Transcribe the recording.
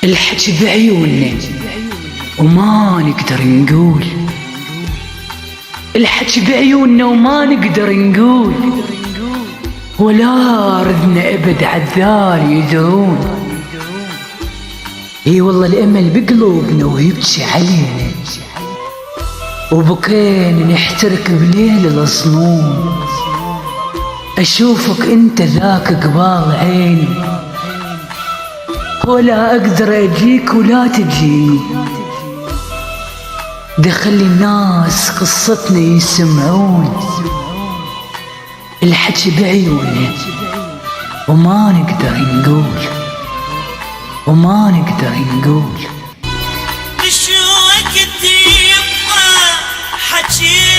الحكي بعيوننا وما نقدر نقول، الحكي بعيوننا وما نقدر نقول، ولا ردنا ابد عالذال يدرون. اي والله الامل بقلوبنا ويبكي علينا، وبكينا نحترق بليل الصنون. اشوفك انت ذاك قبال عيني، ولا اقدر اجيك ولا تجيني. دخلي الناس قصتنا يسمعون، الحكي بعيوننا وما نقدر نقول، وما نقدر نقول. شو وقت يبقى حكي